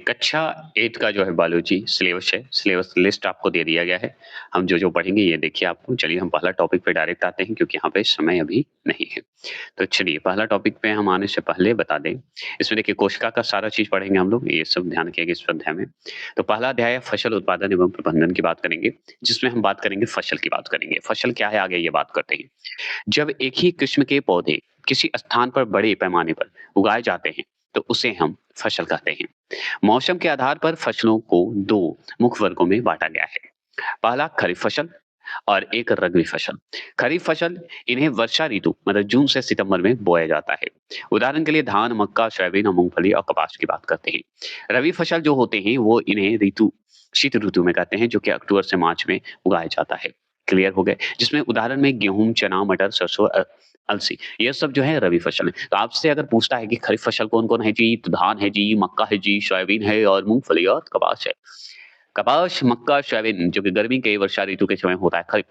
कक्षा 8 का जो है बायोलॉजी सिलेबस है, सिलेबस लिस्ट आपको दे दिया गया है। हम जो-जो पढ़ेंगे ये देखिए आपको। चलिए हम पहला टॉपिक पे डायरेक्ट आते हैं क्योंकि यहाँ पे समय अभी नहीं है। तो चलिए पहला टॉपिक पे हम आने से पहले बता दें, इसमें देखिए कोशिका का सारा चीज़ पढ़ेंगे हम लोग, ये सब ध्यान रखिएगा इस अध्याय में। तो पहला अध्याय है फसल उत्पादन एवं प्रबंधन की बात करेंगे, जिसमें हम बात करेंगे फसल की बात करेंगे। फसल क्या है आगे ये बात करते हैं। जब एक ही किस्म के पौधे किसी स्थान पर बड़े पैमाने पर उगाए जाते हैं, तो उसे हम फसल कहते हैं। मौसम के आधार पर फसलों को 2 मुख्य वर्गों में बाँटा गया है। पहला खरीफ फसल और एक रबी फसल। खरीफ फसल इन्हें वर्षा ऋतु मतलब जून से सितंबर में बोया जाता है। उदाहरण के लिए धान, मक्का, सोयाबीन और मूंगफली और कपास की बात करते हैं। रबी फसल जो होते हैं वो इन्हें शीत ऋतु में कहते हैं जो कि अक्टूबर से मार्च में उगाया जाता है। क्लियर हो गए? जिसमें उदाहरण में गेहूँ, चना, मटर, सरसों अलसी ये सब जो है रबी फसल है। तो आपसे अगर पूछता है कि खरीफ फसल कौन-कौन है जी? तो धान है जी, मक्का है जी, सोयाबीन है और मूंगफली और कपास है। कपास, मक्का, सोयाबीन जो कि गर्मी के वर्षा ऋतु के समय होता है, खरीफ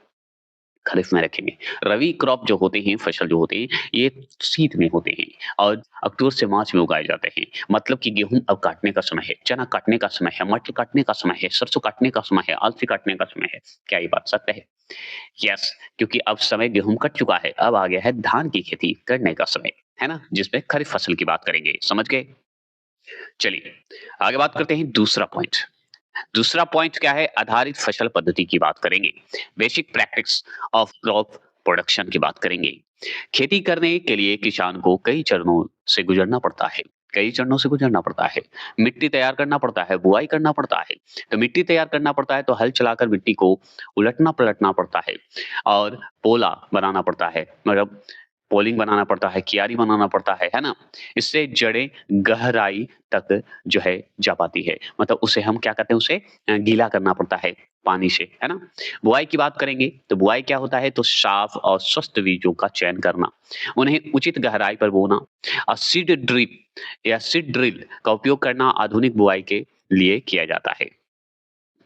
खरीफ में रखेंगे। रबी क्रॉप जो होते हैं, फसल जो होते हैं, ये शीत में होते हैं और अक्टूबर से मार्च में उगाए जाते हैं। मतलब कि गेहूँ अब काटने का समय है, चना काटने का समय है, मटर काटने का समय है, सरसों काटने का समय है, अलसी काटने का समय है। क्या ये बात सत्य है? यस, क्योंकि अब समय गेहूँ कट चुका है, अब आ गया है धान की खेती करने का समय, है ना? जिसमें खरीफ फसल की बात करेंगे, समझ गए? चलिए, आगे बात करते हैं दूसरा पॉइंट। दूसरा पॉइंट क्या है? आधारित फसल पद्धति की बात करेंगे। Basic practice of crop production की बात करेंगे। खेती करने के लिए किसान को कई चरणों से गुजरना पड़ता है। कई चरणों से गुजरना पड़ता है। मिट्टी तैयार करना पड़ता है, बुआई करना पड़ता है। तो मिट्टी तैयार करना पड़ता है तो हल चलाकर मिट्टी को उलटना-पलटना पड़ता है और पोला बनाना पड़ता है। मतलब पोलिंग बनाना पड़ता है, कियारी बनाना पड़ता है ना? इससे जड़ें गहराई तक जो है जा पाती है। मतलब उसे हम क्या कहते हैं उसे गीला करना पड़ता है पानी से, है ना? बुआई की बात करेंगे तो बुआई क्या होता है तो साफ और स्वस्थ बीजों का चयन करना, उन्हें उचित गहराई पर बोना और सीड ड्रिल का उपयोग करना आधुनिक बुआई के लिए किया जाता है।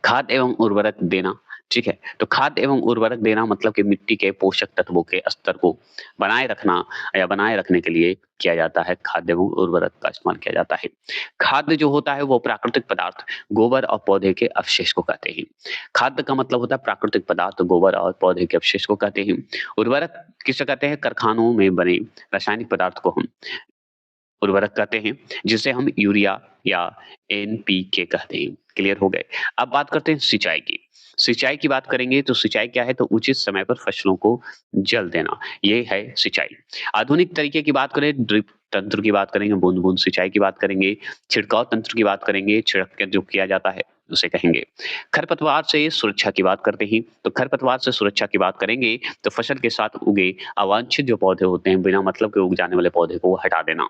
खाद एवं उर्वरक देना, ठीक है? तो खाद एवं उर्वरक देना मतलब कि मिट्टी के पोषक तत्वों के स्तर को बनाए रखना या बनाए रखने के लिए किया जाता है, खाद एवं उर्वरक का इस्तेमाल किया जाता है। खाद जो होता है वो प्राकृतिक पदार्थ, गोबर और पौधे के अवशेष को कहते हैं। खाद का मतलब होता है प्राकृतिक पदार्थ, गोबर और पौधे के अवशेष को कहते हैं। उर्वरक किसे कहते हैं? कारखानों में बने रासायनिक पदार्थ को हम उर्वरक कहते हैं, जिसे हम यूरिया या एनपीके कहते हैं। क्लियर हो गए? अब बात करते हैं सिंचाई की। सिंचाई की बात करेंगे तो सिंचाई क्या है? तो उचित समय पर फसलों को जल देना, ये है सिंचाई। आधुनिक तरीके की बात करें, ड्रिप तंत्र की बात करेंगे, बूंद-बूंद सिंचाई की बात करेंगे, छिड़काव तंत्र की बात करेंगे, छिड़क के जो किया जाता है, उसे कहेंगे। खरपतवार से सुरक्षा की बात करते हैं, तो खरपतवार से सुरक्षा की बात करेंगे, तो फसल के साथ उगे अवांछित जो पौधे होते हैं, बिना मतलब के उग जाने वाले पौधे को हटा देना।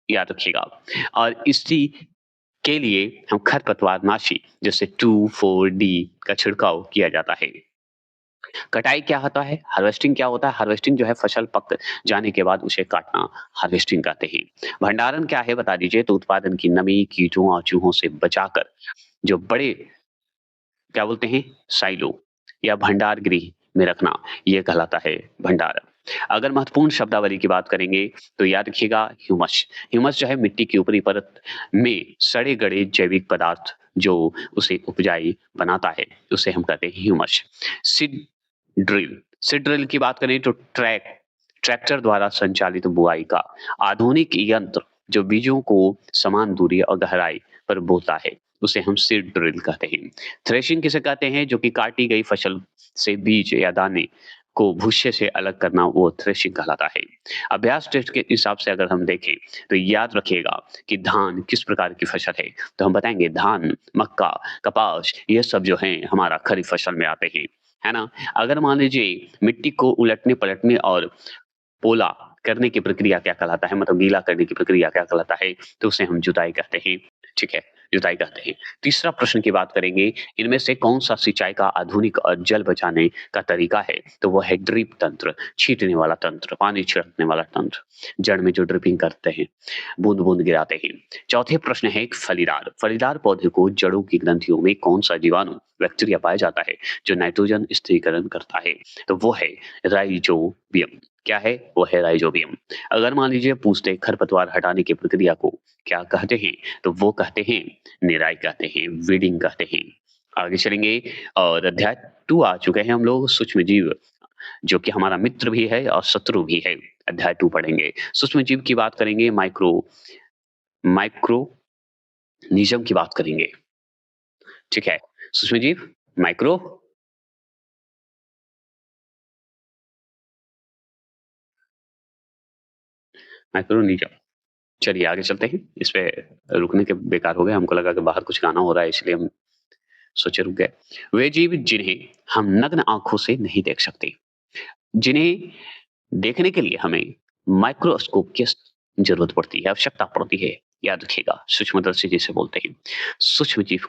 याद रखिएगा और इसी के लिए हम खरपतवारनाशी जैसे 2,4-D का छिड़काव किया जाता है। कटाई क्या होता है? हार्वेस्टिंग क्या होता है? हार्वेस्टिंग जो है फसल पक जाने के बाद उसे काटना हार्वेस्टिंग कहते हैं। भंडारण क्या है बता दीजिए? तो उत्पादन की नमी, कीटों और चूहों से बचाकर जो बड़े क्या बोलते हैं साइलो या भंडार गृह में रखना, ये कहलाता है भंडारण। अगर महत्वपूर्ण शब्दावली की बात करेंगे तो याद रखिएगा ह्यूमस। ह्यूमस जो है मिट्टी की ऊपरी परत में सड़े-गले जैविक पदार्थ जो उसे उपजाऊ बनाता है, उसे हम कहते हैं ह्यूमस। सीड सीड ड्रिल की बात करें तो ट्रैक्टर द्वारा संचालित बुआई का आधुनिक यंत्र जो बीजों को समान दूरी और गहराई पर बोता है, उसे हम सीड ड्रिल कहते हैं। थ्रेशिंग किसे कहते हैं? जो कि काटी गई फसल से बीज या दाने को भूसे से अलग करना वो थ्रेशिंग कहलाता है। अभ्यास टेस्ट के हिसाब से अगर हम देखें तो याद रखिएगा कि धान किस प्रकार की फसल है, तो हम बताएँगे धान, मक्का, कपास ये सब जो हैं हमारा खरीफ फसल में आते हैं, है ना? अगर मान लीजिए मिट्टी को उलटने-पलटने और पोला करने की प्रक्रिया क्या कहलाता है? मतलब गीला करने की प्रक्रिया क्या कहलाता है? तो उसे हम जुताई कहते हैं, ठीक है? जुताई कहते हैं। तीसरा प्रश्न की बात करेंगे, इनमें से कौन-सा सिंचाई का आधुनिक और जल बचाने का तरीका है? तो वो है ड्रिप तंत्र, छींटने वाला तंत्र, पानी छिड़कने वाला तंत्र, जड़ में जो ड्रिपिंग करते हैं, बूँद-बूँद गिराते हैं। चौथे प्रश्न है फलीदार, फलीदार पौधे को जड़ों की ग्रंथियों में कौन-सा जीवाणु, बैक्टीरिया पाया जाता है, जो नाइट्रोजन स्थिरीकरण करता है? तो वो है राइज़ोबियम। क्या है? वो है राइज़ोबियम। अगर मान लीजिए पूछते खरपतवार हटाने की प्रक्रिया को क्या कहते हैं? तो वो कहते हैं निराई कहते हैं, वीडिंग कहते हैं। आगे चलेंगे और अध्याय 2 आ चुके हैं हम लोग सूक्ष्मजीव, जो कि हमारा मित्र भी है और शत्रु भी है। अध्याय 2 पढ़ेंगे। सूक्ष्मजीव की बात करेंगे, माइक्रोनिज़्म की बात करेंगे। ठीक है? सूक्ष्मजीव, माइक्रो माइक्रोनिज़्म। चलिए आगे चलते हैं। इस पे रुकने के बेकार हो गए। हमको लगा कि बाहर कुछ गाना हो रहा है इसलिए हम सोचे रुक गए। वे जीव जिन्हें हम नग्न आँखों से नहीं देख सकते, जिन्हें देखने के लिए हमें माइक्रोस्कोप की ज़रूरत पड़ती है, आवश्यकता पड़ती है। याद रखिएगा, सूक्ष्मदर्शी जिसे बोलते हैं, सूक्ष्मजीव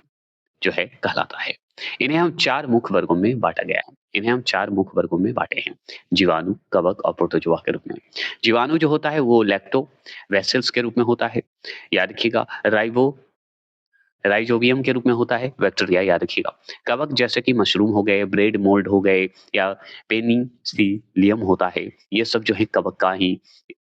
जो है कहलाता है। इन्हें हम 4 मुख्य वर्गों में बाँटा गया है। इन्हें हम 4 मुख्य वर्गों में बाँटे हैं। जीवाणु, कवक और प्रोटोज़ोआ के रूप में। जीवाणु जो होता है वो लैक्टो वेसल्स के रूप में होता है। याद रखिएगा, राइज़ोबियम के रूप में होता है, बैक्टीरिया याद रखिएगा। कवक जैसे कि मशरूम हो गए, ब्रेड मोल्ड हो गए या पेनिसिलियम होता है, ये सब जो है कवक का ही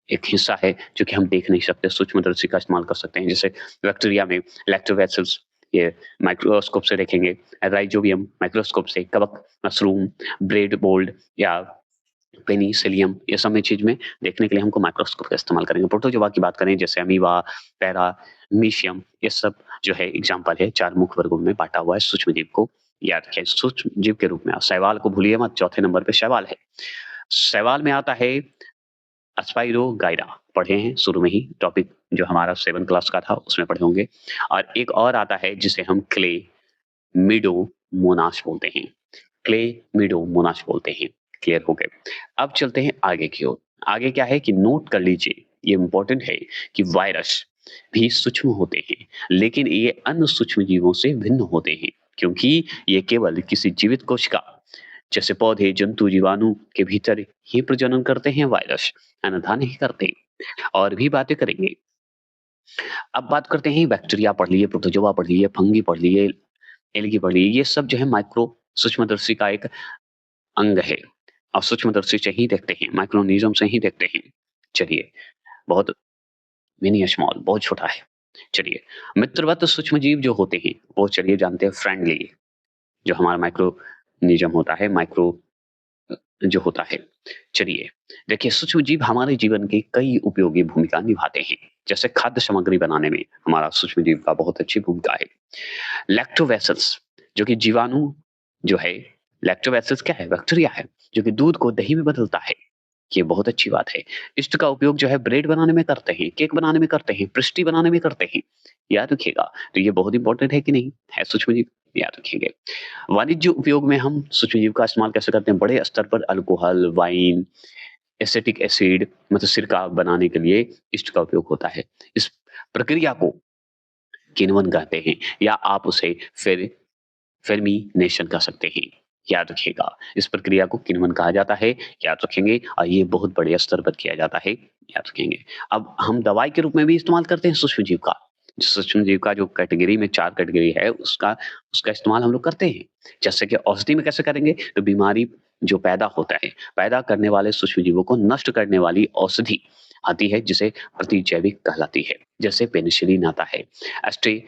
एक हिस्सा है जो कि हम देख नहीं सकते, सूक्ष्मदर्शी का इस्तेमाल कर सकते हैं। जैसे बैक्टीरिया में लैक्टोबैसिलस ये माइक्रोस्कोप से देखेंगे, राइज़ोबियम माइक्रोस्कोप से, कवक, मशरूम, ब्रेड मोल्ड या पेनिसिलियम ये सब में चीज़ में देखने के लिए हमको माइक्रोस्कोप का इस्तेमाल करेंगे। प्रोटोज़ोआ की बात करें जैसे अमीबा, पैरामीशियम ये सब जो है एग्ज़ाम्पल है, 4 मुख्य वर्गों में बाँटा हुआ है सूक्ष्मजीव को। याद रखिए सूक्ष्मजीव के रूप में शैवाल को भूलिए मत, चौथे नंबर पे शैवाल है। शैवाल में आता है स्पाइरोगाइरा, पढ़े हैं शुरू में ही टॉपिक जो हमारा 7 क्लास का था उसमें पढ़े होंगे। और एक और आता है जिसे हम क्लेमिडोमोनास बोलते हैं। क्लेमिडोमोनास बोलते हैं। क्लियर हो गए। अब चलते हैं आगे की ओर। आगे क्या है कि नोट कर लीजिए, ये इम्पोर्टेंट है कि वायरस भी सूक्ष्म होते हैं, लेकिन ये अन्य सूक्ष्म जीवों से भिन्न होते हैं, क्योंकि ये केवल किसी जीवित कोशिका जैसे पौधे, जंतु, जीवाणु के भीतर ही प्रजनन करते हैं वायरस, अन्यथा नहीं करते। और भी बातें करेंगे। अब बात करते हैं बैक्टीरिया पढ़ लिए, प्रोटोजोआ पढ़ लिए, फंगी पढ़ लिए, एल्गी पढ़ लिए, ये सब जो है माइक्रो सूक्ष्मदर्शी का एक अंग है। और सूक्ष्मदर्शी से ही देखते हैं, माइक्रोनिज़्म से ही देखते हैं। चलिए, बहुत मिनी स्मॉल बहुत छोटा है। चलिए, मित्रवत सूक्ष्मजीव जो होते हैं, वो चलिए जानते हैं फ्रेंडली, जो हमारा माइक्रोनिज़्म होता है, माइक्रो जो होता है। चलिए, देखिए सूक्ष्मजीव हमारे जीवन की कई उपयोगी भूमिका निभाते हैं। जैसे खाद्य सामग्री बनाने में हमारा सूक्ष्मजीव का बहुत अच्छी भूमिका है। लैक्टोबैसिलस जो कि जीवाणु जो है, लैक्टोबैसिलस क्या है? बैक्टीरिया है, जो कि दूध को दही में बदलता है। ये बहुत अच्छी बात है। इस्ट का उपयोग जो है ब्रेड बनाने में करते हैं, केक बनाने में करते हैं, पेस्ट्री बनाने में करते हैं। याद रखिएगा, तो ये बहुत इंपॉर्टेंट है कि नहीं? है सूक्ष्मजीव, याद रखिएगा। वाणिज्य उपयोग में हम सूक्ष्मजीव का इस्तेमाल कैसे करते हैं? बड़े स्तर पर अल्कोहल, वाइन, एसिटिक एसिड मतलब सिरका बनाने के लिए ईस्ट का उपयोग होता है। इस प्रक्रिया को किण्वन कहते हैं या आप उसे फेर्मिनेशन कह सकते हैं। याद रखिएगा, इस प्रक्रिया को किण्वन कहा जाता है, याद रखेंगे और ये बहुत बड़े स्तर पर किया जाता है, याद रखेंगे। अब हम दवाई के रूप में भी इस्तेमाल करते हैं सूक्ष्मजीव का। सूक्ष्मजीव का जो कैटेगरी में 4 कैटेगरी है उसका उसका इस्तेमाल हम लोग करते हैं। जैसे कि औषधि में कैसे करेंगे? तो बीमारी जो पैदा होता है, पैदा करने वाले सूक्ष्मजीवों को नष्ट करने वाली औषधि आती है जिसे प्रतिजैविक कहलाती है। जैसे पेनिसिलिन आता है, एस्टे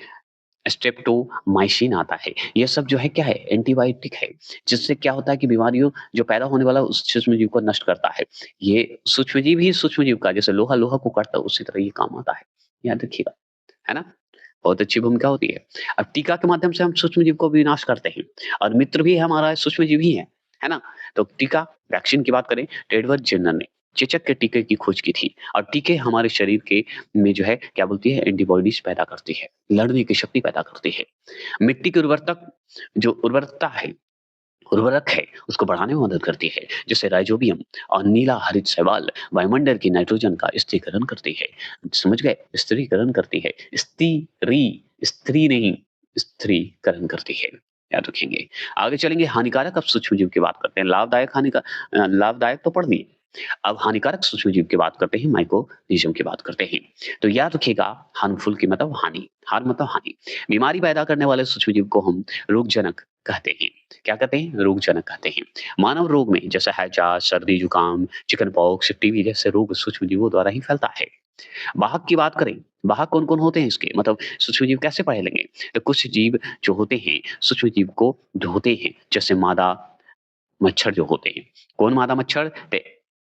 स्ट्रेप्टोमाइसिन आता है। ये सब जो है क्या है? एंटीबायोटिक है, जिससे क्या होता है कि बीमारियों जो पैदा होने वाला उस सूक्ष्मजीव को नष्ट करता है। ये सूक्ष्मजीव ही सूक्ष्मजीव का जैसे लोहा लोहा को काटता है उसी तरह ये काम आता है। याद रखिएगा, है ना? बहुत अच्छी भूमिका होती है। अब टीका के माध्यम से हम सूक्ष्मजीव को विनाश करते हैं और मित्र भी हमारा सूक्ष्मजीव ही है ना? तो टीका वैक्सीन की बात करें तो एडवर्ड जेन्नर ने चेचक के टीके की खोज की थी और टीके हमारे शरीर के में जो है क्या बोलती है एंटीबॉडीज पैदा करती है, लड़ने की शक्ति पैदा करती है। मिट्टी की उर्वरतक जो उर्वरकता है उर्वरक है उसको बढ़ाने में मदद करती है, जैसे राइजोबियम और नीला हरित शैवाल वायुमंडल की नाइट्रोजन का स्थिरीकरण करती है। समझ गए? स्थिरीकरण करती है, स्त्री नहीं स्थिरीकरण करती है। याद रखेंगे। आगे चलेंगे, हानिकारक अब सूक्ष्मजीव की बात करते हैं। लाभदायक तो पढ़ लिए। अब हानिकारक सूक्ष्मजीव की बात करते हैं, माइक्रोनिज्म की बात करते हैं। तो याद रखिएगा, हार्मफुल की मतलब हानि, हार मतलब हानि। बीमारी पैदा करने वाले सूक्ष्मजीव को हम रोगजनक कहते हैं। क्या कहते हैं? रोगजनक कहते हैं। मानव रोग में जैसे हैजा, सर्दी, जुकाम, चिकन पॉक्स, टीबी जैसे रोग सूक्ष्मजीवों द्वारा ही फैलता है। वाहक की बात करें, वाहक कौन-कौन होते हैं इसके? मतलब सूक्ष्मजीव कैसे पढ़ लेंगे? तो कुछ जीव जो होते हैं, सूक्ष्मजीव को ढोते हैं, जैसे मादा मच्छर जो होते हैं। कौन मादा मच्छर?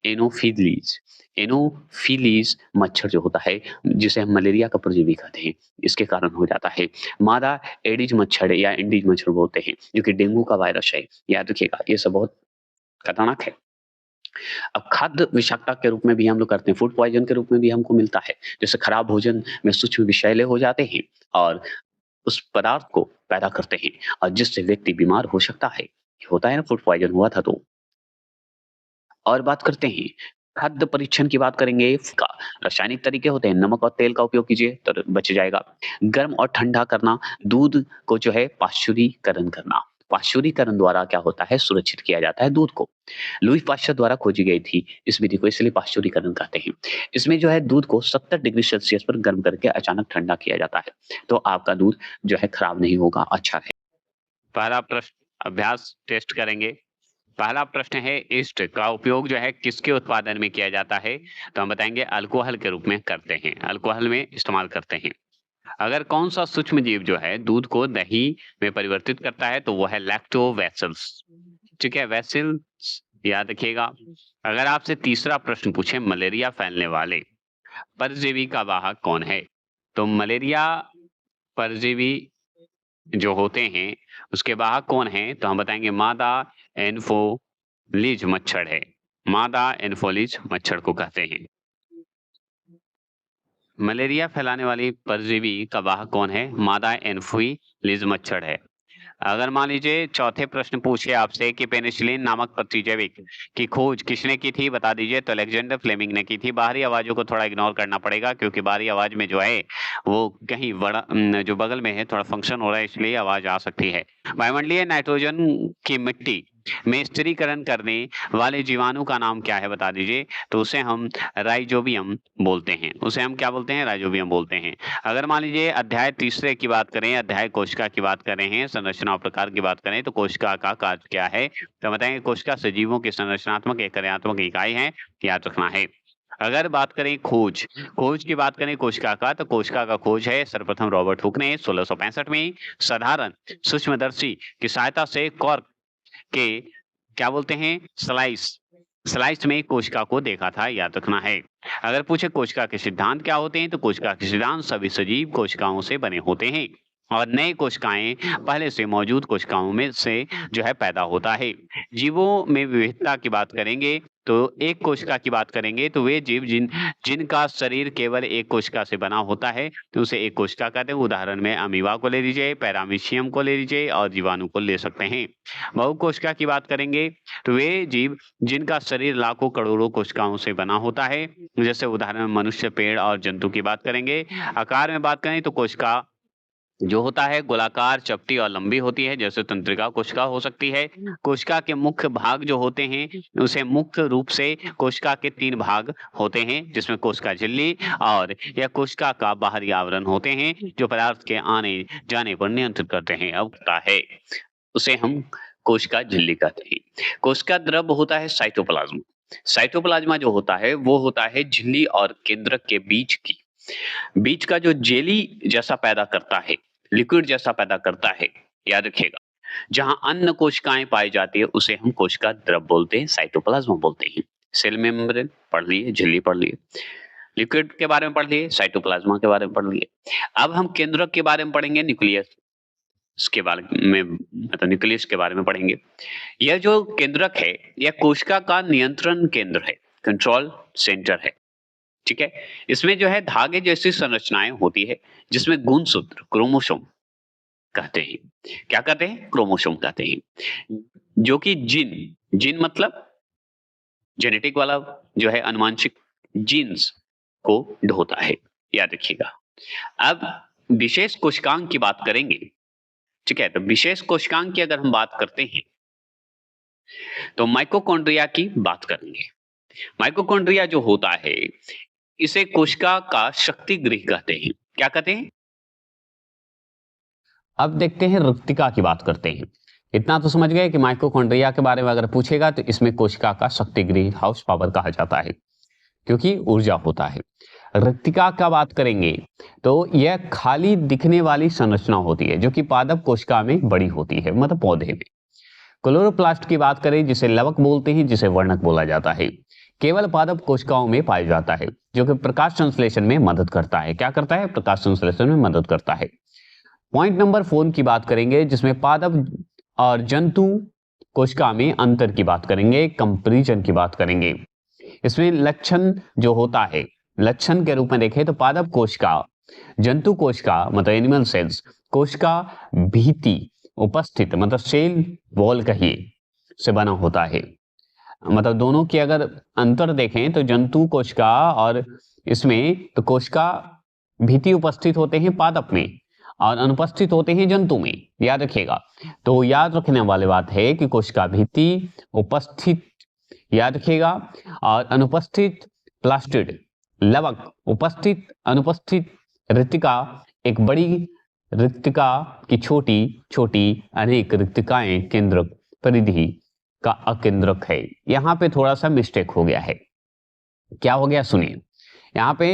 एनोफिलीज़। एनोफिलीज़ मच्छर जो होता है, जिसे हम मलेरिया का परजीवी कहते हैं, इसके कारण हो जाता है। मादा एडिज मच्छर या एंडीज मच्छर बोलते हैं, जो कि डेंगू का वायरस है। याद रखिएगा, ये सब बहुत खतरनाक है। अब खाद्य विषाक्तता के रूप में भी हम लोग करते हैं, फूड पॉइज़न के रूप में भी हमको मिलता है। जैसे खराब भोजन में सूक्ष्म विषैले हो जाते हैं और उस पदार्थ को पैदा करते हैं और जिससे व्यक्ति बीमार हो सकता है। होता है ना, फूड पॉइज़न हुआ था तो। और बात करते हैं खाद्य परीक्षण की बात करेंगे इसका रासायनिक तरीके होते हैं, नमक और तेल का उपयोग कीजिए तो बच जाएगा। गर्म और ठंडा करना, दूध को जो है पाश्चुरीकरण करना। पाश्चुरीकरण द्वारा क्या होता है, सुरक्षित किया जाता है दूध को। लुई पाश्चर द्वारा खोजी गई थी इस विधि को, इसलिए पाश्चुरीकरण कहते हैं। इसमें जो है दूध को 70 डिग्री सेल्सियस पर गर्म करके अचानक ठंडा किया जाता है, तो आपका दूध जो है खराब नहीं होगा, अच्छा है। पहला प्रश्न अभ्यास टेस्ट करेंगे। पहला प्रश्न है ईस्ट का उपयोग जो है किसके उत्पादन में किया जाता है? तो हम बताएंगे अल्कोहल के रूप में करते हैं, अल्कोहल में इस्तेमाल करते हैं। अगर कौन सा सूक्ष्म जीव जो है दूध को दही में परिवर्तित करता है तो वो है लैक्टोबैसिलस। ठीक है, वैसिल्स याद रखिएगा। अगर आपसे तीसरा प्रश्न पूछे मलेरिया फैलने वाले परजीवी का वाहक कौन है? तो मलेरिया परजीवी जो होते हैं उसके वाहक कौन है? तो हम बताएंगे मादा एनोफिलीज मच्छर है। मादा एनोफिलीज मच्छर को कहते हैं। मलेरिया फैलाने वाली परजीवी का वाहक कौन है? मादा एनोफिलीज मच्छर है। अगर मान लीजिए चौथे प्रश्न पूछे आपसे कि पेनिसिलिन नामक प्रतिजैविक की खोज किसने की थी, बता दीजिए। तो अलेक्जेंडर फ्लेमिंग ने की थी। बाहरी आवाजों को थोड़ा इग्नोर करना पड़ेगा क्योंकि बाहरी आवाज में जो है वो कहीं बड़ा जो बगल में है थोड़ा फंक्शन हो रहा है, इसलिए आवाज आ सकती है। वायुमंडलीय नाइट्रोजन की मिट्टी में स्थिरीकरण करने वाले जीवाणु का नाम क्या है, बता दीजिए। तो उसे हम राइजोबियम बोलते हैं। उसे हम क्या बोलते हैं? राइजोबियम बोलते हैं। अगर मान लीजिए अध्याय तीसरे की बात करें, अध्याय कोशिका की बात कर रहे हैं, संरचना और प्रकार की बात करें तो कोशिका का कार्य क्या है? तो बताएंगे कोशिका सजीवों की संरचनात्मक एक कार्यात्मक इकाई है, याद रखना है। अगर बात करें खोज, खोज की बात करें कोशिका का, तो कोशिका का खोज है सर्वप्रथम रॉबर्ट हुक ने 1665 में साधारण सूक्ष्मदर्शी की सहायता से कॉर्क के क्या बोलते हैं स्लाइस स्लाइस में कोशिका को देखा था, याद रखना है। अगर पूछे कोशिका के सिद्धांत क्या होते हैं, तो कोशिका के सिद्धांत सभी सजीव कोशिकाओं से बने होते हैं और नए कोशिकाएं पहले से मौजूद कोशिकाओं में से जो है पैदा होता है। जीवों में विविधता की बात करेंगे तो एक कोशिका की बात करेंगे तो वे जीव जिनका शरीर केवल एक कोशिका से बना होता है तो उसे एक कोशिका कहते हैं। उदाहरण में अमीबा को ले लीजिए, पैरामीशियम को ले लीजिए और जीवाणु को ले सकते हैं। बहुकोशिका की बात करेंगे तो वे जीव जिनका शरीर लाखों करोड़ों कोशिकाओं से बना होता है, जैसे उदाहरण में मनुष्य, पेड़ और जंतु की बात करेंगे। आकार में बात करें तो कोशिका जो होता है गोलाकार, चपटी और लंबी होती है, जैसे तंत्रिका कोशिका हो सकती है। कोशिका के मुख्य भाग जो होते हैं उसे मुख्य रूप से कोशिका के 3 भाग होते हैं, जिसमें कोशिका झिल्ली और या कोशिका का बाहरी आवरण होते हैं जो पदार्थ के आने जाने पर नियंत्रित करते हैं। अब होता है उसे हम कोशिका झिल्ली कहते हैं। कोशिका द्रव होता है साइटोप्लाज्म। साइटोप्लाज्मा जो होता है वो होता है झिल्ली और केंद्रक के बीच का जो जेली जैसा पैदा करता है, लिक्विड जैसा पैदा करता है, याद रखिएगा। जहां अन्य कोशिकाएं पाई जाती है उसे हम कोशिका द्रव बोलते हैं, साइटोप्लाज्म बोलते हैं। सेल मेम्ब्रेन पढ़ लिए, झिल्ली पढ़ लिए, लिक्विड के बारे में पढ़ लिए, साइटोप्लाज्मा के बारे में पढ़ लिए। अब हम केंद्रक के बारे में पढ़ेंगे, न्यूक्लियस के बारे में, मतलब न्यूक्लियस के बारे में पढ़ेंगे। यह जो केंद्रक है यह कोशिका का नियंत्रण केंद्र है, कंट्रोल सेंटर है। ठीक है, इसमें जो है धागे जैसी संरचनाएं होती है जिसमें गुणसूत्र क्रोमोसोम कहते हैं। क्या कहते हैं? क्रोमोसोम कहते हैं, जो कि जीन मतलब जेनेटिक वाला जो है अनुवांशिक जीन्स को ढोता है, याद रखिएगा। अब विशेष कोशिकांग की बात करेंगे। ठीक है, तो विशेष कोशिकांग की अगर हम बात करते हैं तो माइटोकॉन्ड्रिया की बात करेंगे। माइटोकॉन्ड्रिया जो होता है इसे कोशिका का शक्ति गृह कहते हैं। क्या कहते हैं? अब देखते हैं रिक्तिका की बात करते हैं। इतना तो समझ गए कि माइटोकॉन्ड्रिया के बारे में अगर पूछेगा तो इसमें कोशिका का शक्ति ग्रीन हाउस पावर कहा जाता है, क्योंकि ऊर्जा होता है। रिक्तिका का बात करेंगे तो यह खाली दिखने वाली संरचना होती है जो कि पादप कोशिका में बड़ी होती है, मतलब पौधे में। क्लोरोप्लास्ट की बात करें जिसे लवक बोलते हैं, जिसे वर्णक बोला जाता है, केवल पादप कोशिकाओं में पाया जाता है, जो कि प्रकाश संश्लेषण में मदद करता है। क्या करता है? प्रकाश संश्लेषण में मदद करता है। पॉइंट नंबर 4 की बात करेंगे जिसमें पादप और जंतु कोशिका में अंतर की बात करेंगे, कंपैरिजन की बात करेंगे। इसमें लक्षण जो होता है, लक्षण के रूप में देखें तो पादप कोशिका, जंतु कोशिका मतलब एनिमल सेल्स, कोशिका भित्ति उपस्थित मतलब सेल वॉल कहिए से बना होता है। मतलब दोनों के अगर अंतर देखें तो जंतु कोशिका और इसमें तो कोशिका भित्ति उपस्थित होते हैं पादप में और अनुपस्थित होते हैं जंतु में, याद रखिएगा। तो याद रखने वाली बात है कि कोशिका भित्ति उपस्थित, याद रखिएगा, और अनुपस्थित प्लास्टिड, लवक, उपस्थित अनुपस्थित, रिक्तिका एक बड़ी रिक्तिका की छोटी छोटी अनेक रिक्तिकाएं केंद्रक परिधि का अकेंद्रक है। यहां पे थोड़ा सा मिस्टेक हो गया है। क्या हो गया सुनिए, यहाँ पे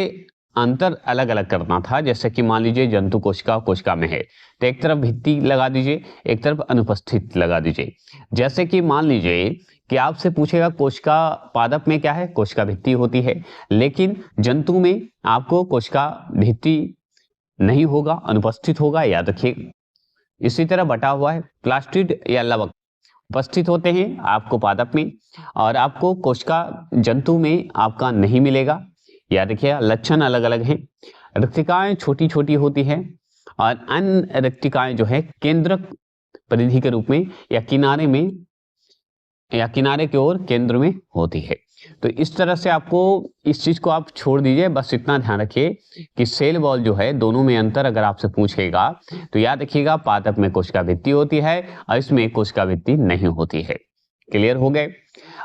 अंतर अलग अलग करना था। जैसे कि मान लीजिए जंतु कोशिका कोशिका में है तो एक तरफ भित्ति लगा दीजिए, एक तरफ अनुपस्थित लगा दीजिए। जैसे कि मान लीजिए कि आपसे पूछेगा कोशिका पादप में क्या है, कोशिका भित्ति होती है, लेकिन जंतु में आपको कोशिका भित्ति नहीं होगा, अनुपस्थित होगा, याद रखिए। इसी तरह बटा हुआ है, प्लास्टिड या लवक उपस्थित होते हैं आपको पादप में और आपको कोशिका जंतु में आपका नहीं मिलेगा, याद रखिए। लक्षण अलग अलग हैं। रिक्तिकाएं छोटी छोटी होती है और अन्य रिक्तिकाएं जो है केंद्रक परिधि के रूप में या किनारे में या किनारे की ओर केंद्र में होती है। तो इस तरह से आपको इस चीज को आप छोड़ दीजिए, बस इतना ध्यान रखिए कि सेल वॉल जो है दोनों में अंतर अगर आपसे पूछेगा तो याद रखिएगा पादप में कोशिका भित्ति होती है और इसमें कोशिका भित्ति नहीं होती है। क्लियर हो गए?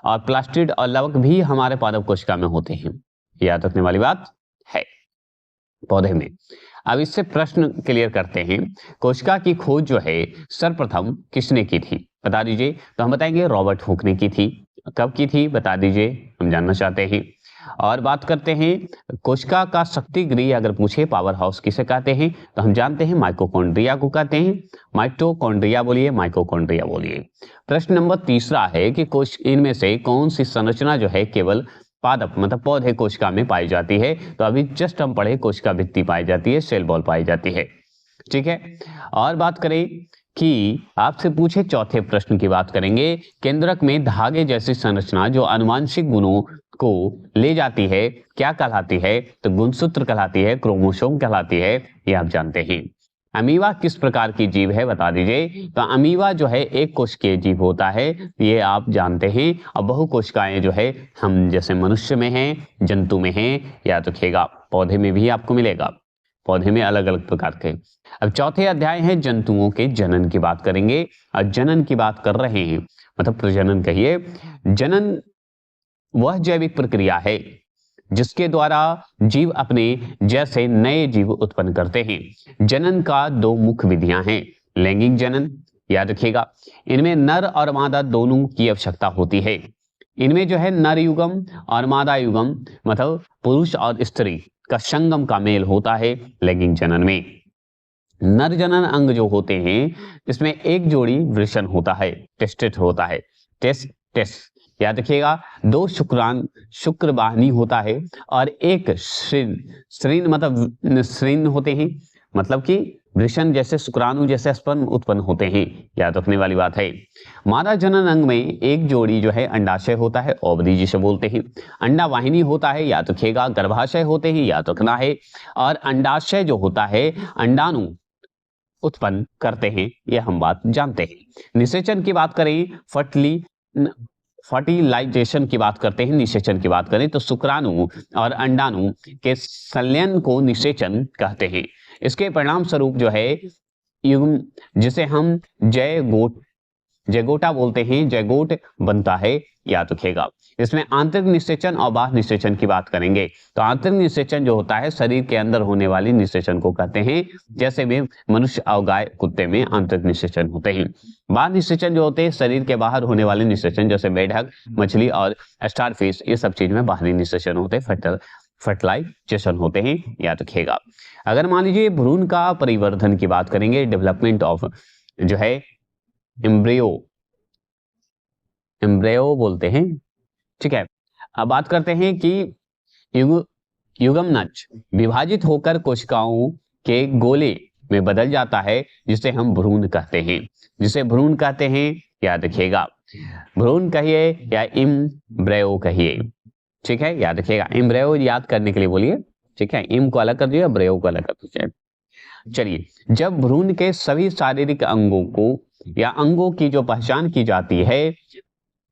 और प्लास्टिड और लवक भी हमारे पादप कोशिका में होते हैं, याद रखने वाली बात है पौधे में। अब इससे प्रश्न क्लियर करते हैं। कोशिका की खोज जो है सर्वप्रथम किसने की थी, बता दीजिए। तो हम बताएंगे रॉबर्ट हुक ने की थी। कब की थी बता दीजिए, हम जानना चाहते हैं। और बात करते हैं कोशिका का शक्ति गृह अगर पूछे पावर हाउस किसे कहते हैं तो हम जानते हैं माइटोकॉन्ड्रिया को कहते हैं। माइटोकॉन्ड्रिया बोलिए, माइटोकॉन्ड्रिया बोलिए। प्रश्न नंबर 3 है कि कोश इनमें से कौन सी संरचना जो है केवल पादप मतलब पौधे कोशिका में पाई जाती है। तो अभी जस्ट हम पढ़े कोशिका भित्ति पाई जाती है, सेल वॉल पाई जाती है, ठीक है। और बात करें कि आपसे पूछे चौथे प्रश्न की बात करेंगे, केंद्रक में धागे जैसी संरचना जो आनुवांशिक गुणों को ले जाती है क्या कहलाती है? तो गुणसूत्र कहलाती है, क्रोमोसोम कहलाती है, ये आप जानते हैं। अमीबा किस प्रकार की जीव है बता दीजिए। तो अमीबा जो है एक कोशिकीय जीव होता है, ये आप जानते हैं। और बहुकोशिकाएं जो है हम जैसे मनुष्य में हैं, जंतु में हैं, याद रखिएगा। पौधे में भी आपको मिलेगा, पौधे में अलग अलग प्रकार के। अब चौथे अध्याय है जंतुओं के जनन की बात करेंगे। और जनन की बात कर रहे हैं मतलब प्रजनन कहिए। जनन वह जैविक प्रक्रिया है जिसके द्वारा जीव अपने जैसे नए जीव उत्पन्न करते हैं। जनन का 2 मुख्य विधियां हैं। लैंगिक जनन, याद रखिएगा, इनमें नर और मादा दोनों की आवश्यकता होती है। इनमें जो है नर युगम और मादा युगम मतलब पुरुष और स्त्री का संगम का मेल होता है लैंगिक जनन में। नर जनन अंग जो होते हैं इसमें एक जोड़ी वृषण होता है, टेस्टेट होता है, टेस्ट, याद रखिएगा। 2 शुक्र वाहिनी होता है और एक श्रीन मतलब श्रीन होते हैं, मतलब कि वृषण जैसे शुक्राणु जैसे स्पर्म उत्पन्न होते हैं, याद रखने वाली बात है। मादा जनन अंग में एक जोड़ी जो है अंडाशय होता है, ओवरी जिसे बोलते हैं। अंडा वाहिनी होता है, याद रखिएगा। गर्भाशय होते हैं, याद रखना है। और अंडाशय जो होता है अंडाणु उत्पन्न करते हैं, यह हम बात जानते हैं। निषेचन की बात करें, फर्टिलाइजेशन की बात करते हैं, निषेचन की बात करें तो शुक्राणु और अंडाणु के संलयन को निषेचन कहते हैं। इसके परिणाम स्वरूप जो है युग्म जिसे हम जैगोटा बोलते हैं, जैगोट बनता है, याद रखिएगा। इसमें आंतरिक निषेचन और बाह्य निषेचन की बात करेंगे। तो आंतरिक निषेचन जो होता है शरीर के अंदर होने वाली निषेचन को कहते हैं, जैसे भी मनुष्य और गाय कुत्ते में आंतरिक निषेचन होते हैं। बाह्य निषेचन जो होते हैं शरीर के बाहर होने वाले निषेचन, जैसे मेढक, मछली और स्टारफिश, ये सब चीज में बाहरी निषेचन होते हैं, फर्टिलाइजेशन होते हैं, याद रखिएगा। अगर मान लीजिए भ्रूण का परिवर्धन की बात करेंगे, डेवलपमेंट ऑफ जो है एम्ब्रियो, एम्ब्रियो बोलते हैं, ठीक है। अब बात करते हैं कि युग्मनज विभाजित होकर कोशिकाओं के गोले में बदल जाता है, जिसे हम भ्रूण कहते हैं, जिसे भ्रूण कहते हैं, याद रखिएगा। भ्रूण कहिए या एम्ब्रियो कहिए, ठीक है, याद रखिएगा। एम्ब्रियो याद करने के लिए बोलिए, ठीक है, इम को अलग कर दीजिए, एम्ब्रियो को अलग कर दीजिए। चलिए, जब भ्रूण के सभी शारीरिक अंगों को या अंगों की जो पहचान की जाती है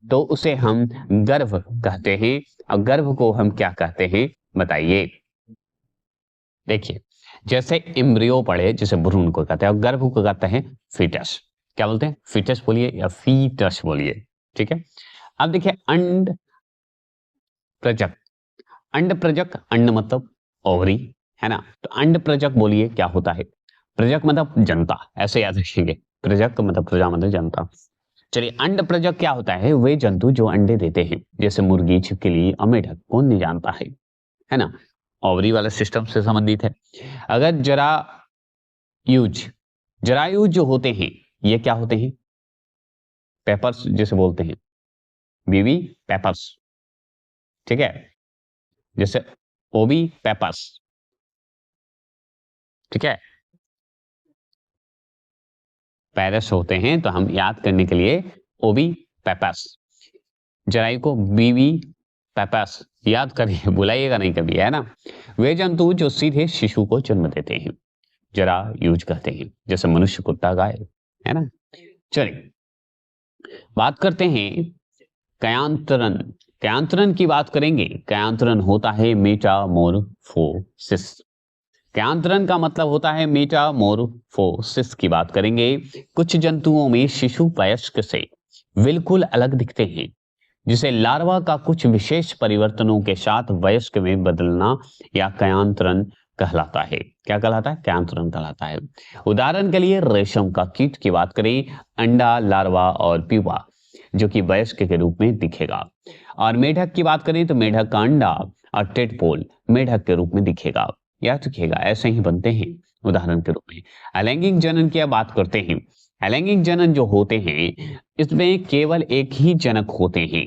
तो उसे हम गर्भ कहते हैं। और गर्भ को हम क्या कहते हैं बताइए। देखिए, जैसे एम्ब्रियो पढ़े, जैसे भ्रूण को कहते हैं, और गर्भ को कहते हैं फीटस। क्या बोलते हैं? फीटस बोलिए या फीटस बोलिए, ठीक है। अब देखिए, अंड प्रजक, अंड प्रजक, अंड मतलब ओवरी, है ना। तो अंड प्रजक बोलिए क्या होता है? प्रजक मतलब जनता, ऐसे याद रखेंगे। प्रजक मतलब प्रजा मतलब जनता। चलिए, अंड प्रजक क्या होता है? वे जंतु जो अंडे देते हैं, जैसे मुर्गी, छिपकली और मेढक, कौन नहीं जानता है ना। ओवरी वाला सिस्टम से संबंधित है। अगर जरायुज जो होते हैं, ये क्या होते हैं? पेपर्स जिसे बोलते हैं, बीवी पेपर्स, ठीक है, जैसे ओबी पेपर्स, ठीक है, पेरस होते हैं। तो हम याद करने के लिए ओबी पेपर्स, जरायु को बीवी पेपर्स याद करिए, बुलाइएगा नहीं कभी, है ना। वे जंतु जो सीधे शिशु को जन्म देते हैं, जरा यूज कहते हैं, जैसे मनुष्य, कुत्ता, गाय, है ना। चलिए, बात करते हैं कयांतरण। कयांतरण की बात करेंगे। कयांतरण होता है मेटामोरफोसिस। कयांतरण का मतलब होता है मेटामोरफोसिस की बात करेंगे। कुछ जंतुओं में शिशु वयस्क से बिल्कुल अलग दिखते हैं, जिसे लार्वा का कुछ विशेष परिवर्तनों के साथ वयस्क में बदलना या कयांतरण कहलाता है। क्या कहलाता है? कयांतरण कहलाता है। उदाहरण के लिए रेशम का कीट की बात करें, अंडा, लार्वा और प्यूपा जो कि वयस्क के रूप में दिखेगा। और मेढक की बात करें तो मेढक का अंडा और टेडपोल मेढक के रूप में दिखेगा, याद रखिएगा, ऐसे ही बनते हैं उदाहरण के रूप में। अलैंगिक जनन की बात करते हैं। अलैंगिक जनन जो होते हैं, इसमें केवल एक ही जनक होते हैं,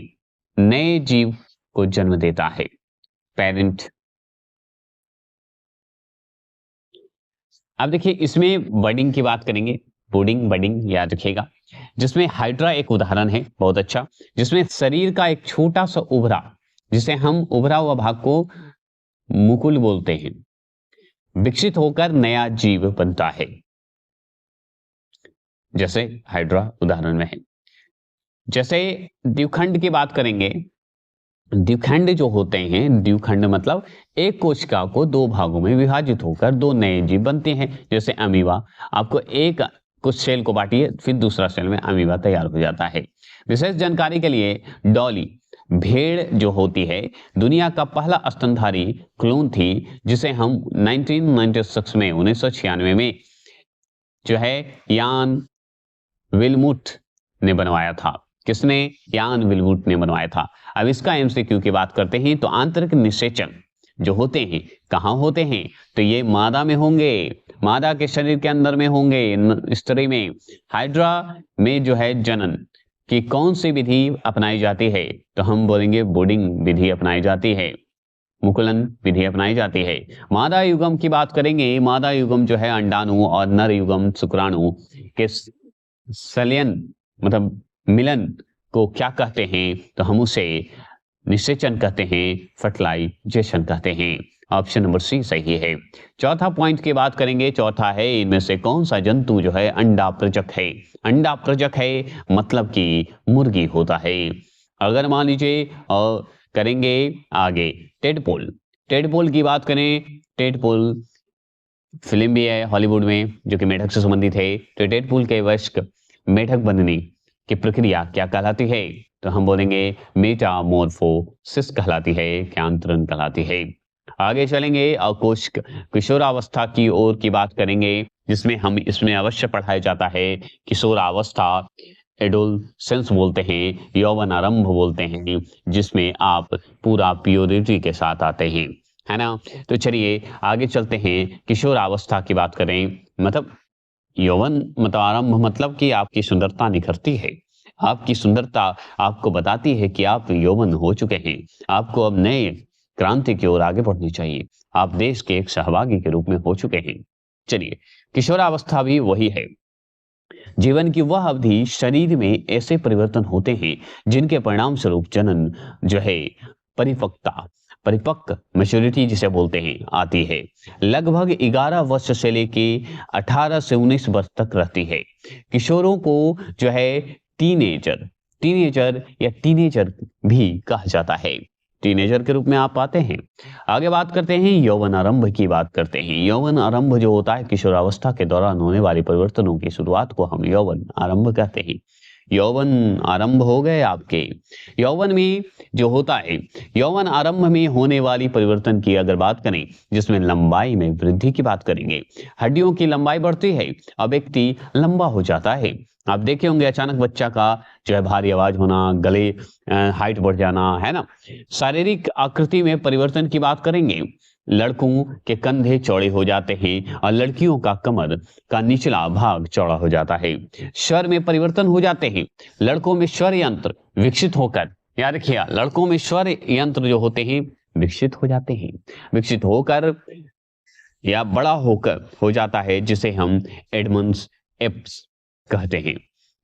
नए जीव को जन्म देता है पेरेंट। अब देखिए, इसमें बडिंग की बात करेंगे, बुडिंग, बडिंग याद रखिएगा, जिसमें हाइड्रा एक उदाहरण है, बहुत अच्छा, जिसमें शरीर का एक छोटा सा उभरा, जिसे हम उभरा हुआ भाग को मुकुल बोलते हैं, विकसित होकर नया जीव बनता है, जैसे हाइड्रा उदाहरण में है। जैसे द्विखंड की बात करेंगे। द्विखंड जो होते हैं, द्विखंड मतलब एक कोशिका को दो भागों में विभाजित होकर दो नए जीव बनते हैं, जैसे अमीबा। आपको एक कुछ सेल को बांटिए, फिर दूसरा सेल में अमीबा तैयार हो जाता है। विशेष जानकारी के लिए, डॉली भेड़ जो होती है, दुनिया का पहला स्तनधारी क्लोन थी, जिसे हम 1996 में 1996 में जो है यान विलमुथ ने बनवाया था। किसने? यान विलमुथ ने बनवाया था। अब इसका एमसीक्यू की बात करते हैं तो आंतरिक निषेचन जो होते हैं कहाँ होते हैं? तो ये मादा में होंगे, मादा के शरीर के अंदर में होंगे, स्त्री में। हाइड्रा में जो है जनन की कौन सी विधि अपनाई जाती है? तो हम बोलेंगे बुडिंग विधि अपनाई जाती है, मुकुलन विधि अपनाई जाती है। मादा युगम की बात करेंगे। मादा युगम जो है अंडाणु और नर युगम शुक्राणु के संलयन मतलब मिलन को क्या कहते हैं? तो हम उसे निषेचन कहते हैं, फर्टिलाइजेशन कहते हैं। ऑप्शन नंबर सी सही है। चौथा पॉइंट की बात करेंगे। चौथा है, इनमें से कौन सा जंतु जो है अंडा प्रजक है? अंडा प्रजक है मतलब कि मुर्गी होता है। अगर मान लीजिए और करेंगे आगे टेडपोल। टेडपोल की बात करें, टेडपोल फिल्म भी है हॉलीवुड में जो कि मेढक से संबंधित है। तो टेडपोल के वयस्क मेढक बनने की प्रक्रिया क्या कहलाती है? तो हम बोलेंगे मेटामॉर्फोसिस कहलाती है, ज्ञानांतरण कहलाती है। आगे चलेंगे और किशोरावस्था की ओर की बात करेंगे, जिसमें हम इसमें अवश्य पढ़ाया जाता है किशोरावस्था, एडोलसेंस बोलते हैं, यौवन आरंभ बोलते हैं, जिसमें आप पूरा प्योरिटी के साथ आते हैं, है ना। तो चलिए आगे चलते हैं, किशोरावस्था की बात करें, मतलब यौवन मतलब आरंभ, मतलब कि आपकी सुंदरता निखरती है, आपकी सुंदरता आपको बताती है कि आप यौवन हो चुके हैं, आपको अब नए क्रांति की ओर आगे बढ़नी चाहिए, आप देश के एक सहभागी के रूप में हो चुके हैं। चलिए, किशोरावस्था भी वही है, जीवन की वह अवधि शरीर में ऐसे परिवर्तन होते हैं जिनके परिणाम स्वरूप जनन जो है परिपक्वता, परिपक्व मैच्योरिटी जिसे बोलते हैं, आती है। लगभग 11 वर्ष से लेके 18 से 19 वर्ष तक रहती है। किशोरों को जो है टीनेजर टीनेजर या टीनेजर भी कहा जाता है, टीनेजर के रूप में आप पाते हैं। आगे बात करते हैं यौवन आरंभ की बात करते हैं। यौवन आरंभ जो होता है, किशोरावस्था के दौरान होने वाले परिवर्तनों की शुरुआत को हम यौवन आरंभ कहते हैं। यौवन आरंभ हो गए आपके। यौवन में जो होता है, यौवन आरंभ में होने वाली परिवर्तन की अगर बात करें, जिसमें लंबाई में वृद्धि की बात करेंगे, हड्डियों की लंबाई बढ़ती है, अब व्यक्ति लंबा हो जाता है। आप देखे होंगे अचानक बच्चा का जो है भारी आवाज होना, गले हाइट बढ़ जाना, है ना। शारीरिक आकृति में परिवर्तन की बात करेंगे, लड़कों के कंधे चौड़े हो जाते हैं और लड़कियों का कमर का निचला भाग चौड़ा हो जाता है। स्वर में परिवर्तन हो जाते हैं, लड़कों में स्वर यंत्र विकसित होकर, याद रखिए, लड़कों में स्वर यंत्र जो होते हैं विकसित हो जाते हैं, विकसित होकर या बड़ा होकर हो जाता है, जिसे हम एडमंड्स एप्स कहते हैं।